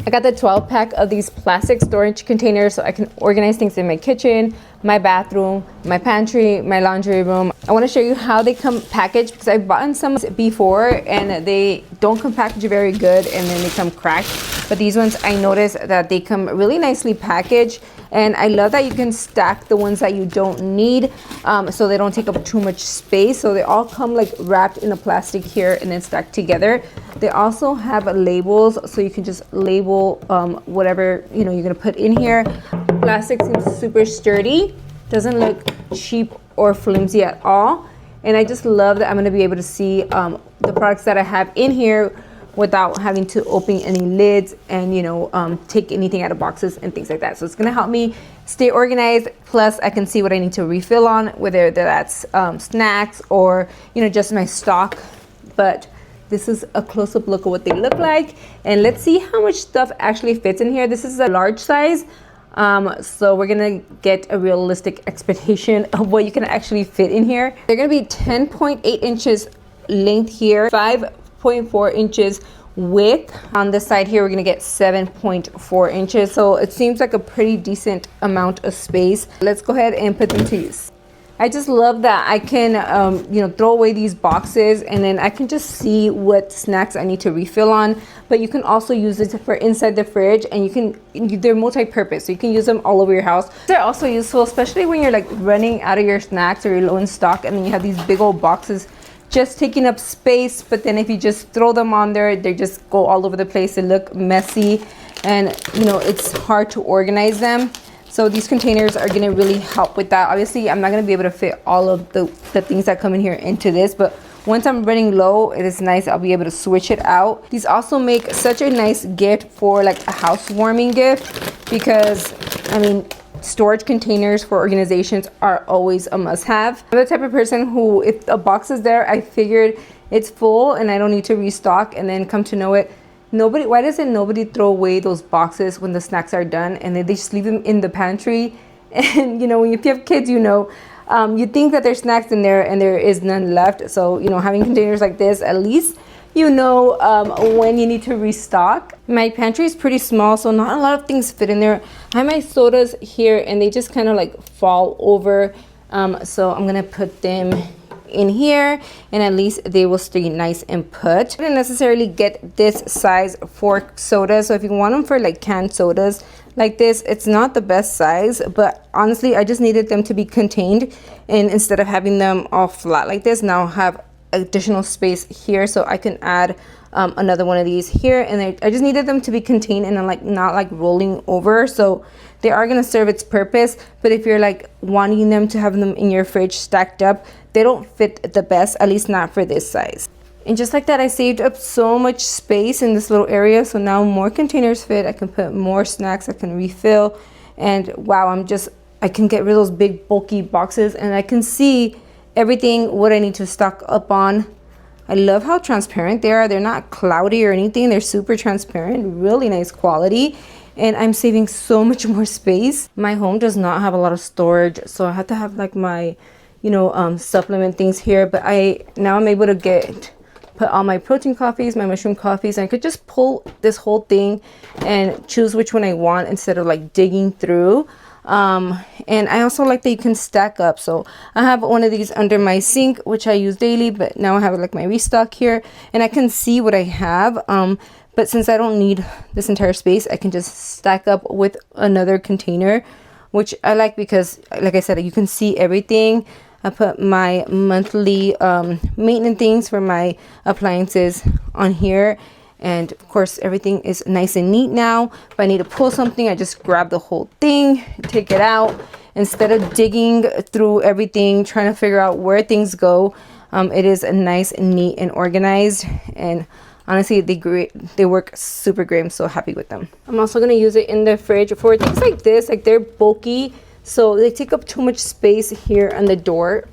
I got the 12 pack of these plastic storage containers so I can organize things in my kitchen, my bathroom, my pantry, my laundry room. I want to show you how they come packaged because I've bought some before and they don't come packaged very good and then they come cracked. But these ones, I noticed that they come really nicely packaged, and I love that you can stack the ones that you don't need so they don't take up too much space. So they all come like wrapped in a plastic here and then stacked together. They also have labels so you can just label whatever you're gonna put in here. Plastic seems super sturdy, doesn't look cheap or flimsy at all, and I just love that I'm gonna be able to see the products that I have in here without having to open any lids and take anything out of boxes and things like that. So it's gonna help me stay organized, plus I can see what I need to refill on, whether that's snacks or just my stock. But this is a close-up look of what they look like, and let's see how much stuff actually fits in here. This is a large size, so we're gonna get a realistic expectation of what you can actually fit in here. They're gonna be 10.8 inches length here, 5.4 inches width. On this side here, we're gonna get 7.4 inches. So it seems like a pretty decent amount of space. Let's go ahead and put them to use. I just love that I can, throw away these boxes and then I can just see what snacks I need to refill on. But you can also use it for inside the fridge, and they're multi-purpose, so you can use them all over your house. They're also useful, especially when you're like running out of your snacks or you're low in stock, and then you have these big old boxes just taking up space. But then if you just throw them on there, they just go all over the place. They look messy, and it's hard to organize them. So these containers are gonna really help with that. Obviously, I'm not gonna be able to fit all of the things that come in here into this, but once I'm running low, it is nice. I'll be able to switch it out. These also make such a nice gift for like a housewarming gift, because storage containers for organizations are always a must-have. I'm the type of person who, if a box is there, I figured it's full and I don't need to restock, and then come to know it, why doesn't nobody throw away those boxes when the snacks are done and then they just leave them in the pantry? And if you have kids, you think that there's snacks in there and there is none left. So having containers like this, at least when you need to restock. My pantry is pretty small, so not a lot of things fit in there. I have my sodas here and they just kind of like fall over, so I'm gonna put them in here, and at least they will stay nice and put. I didn't necessarily get this size for sodas, so if you want them for like canned sodas like this, it's not the best size. But honestly, I just needed them to be contained, and instead of having them all flat like this, now I have additional space here, so I can add another one of these here. And I just needed them to be contained and not like rolling over, so they are going to serve its purpose. But if you're like wanting them to have them in your fridge stacked up, they don't fit the best, at least not for this size. And just like that, I saved up so much space in this little area, so now more containers fit. I can put more snacks, I can refill, and wow, I can get rid of those big bulky boxes, and I can see everything what I need to stock up on. I love how transparent they are. They're not cloudy or anything. They're super transparent, really nice quality, and I'm saving so much more space. My home does not have a lot of storage, so I have to have like my supplement things here. But now I'm able to put all my protein coffees, my mushroom coffees, and I could just pull this whole thing and choose which one I want instead of like digging through. And I also like that you can stack up. So I have one of these under my sink, which I use daily, but now I have like my restock here, and I can see what I have. But since I don't need this entire space, I can just stack up with another container, which I like because, like I said, you can see everything. I put my monthly maintenance things for my appliances on here. And of course, everything is nice and neat now. If I need to pull something, I just grab the whole thing, take it out. Instead of digging through everything, trying to figure out where things go, it is nice and neat and organized. And honestly, they work super great. I'm so happy with them. I'm also gonna use it in the fridge for things like this. Like, they're bulky, so they take up too much space here on the door.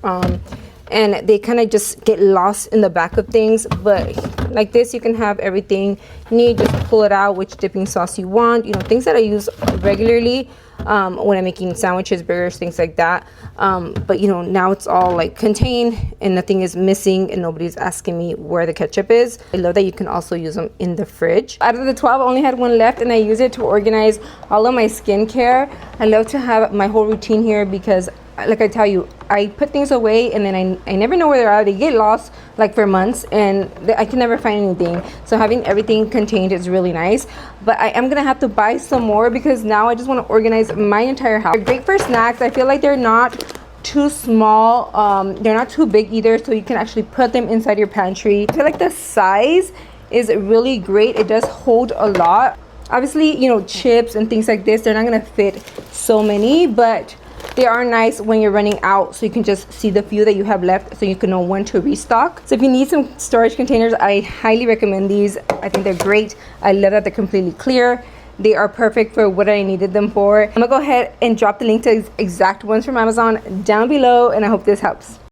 and they kind of just get lost in the back of things. But like this, you can have everything you need. Just pull it out, which dipping sauce you want, you know, things that I use regularly when I'm making sandwiches, burgers, things like that. But you know, now it's all like contained and nothing is missing and nobody's asking me where the ketchup is. I love that you can also use them in the fridge. Out of the 12, I only had one left, and I use it to organize all of my skincare. I love to have my whole routine here because, like I tell you, I put things away and then I never know where they're at. They get lost like for months and I can never find anything. So having everything contained is really nice. But I am gonna have to buy some more because now I just want to organize my entire house. They're great for snacks. I feel like they're not too small. They're not too big either, so you can actually put them inside your pantry. I feel like the size is really great. It does hold a lot. Obviously, you know, chips and things like this, they're not gonna fit so many, but they are nice when you're running out, so you can just see the few that you have left so you can know when to restock. So if you need some storage containers, I highly recommend these. I think they're great. I love that they're completely clear. They are perfect for what I needed them for. I'm gonna go ahead and drop the link to exact ones from Amazon down below, and I hope this helps.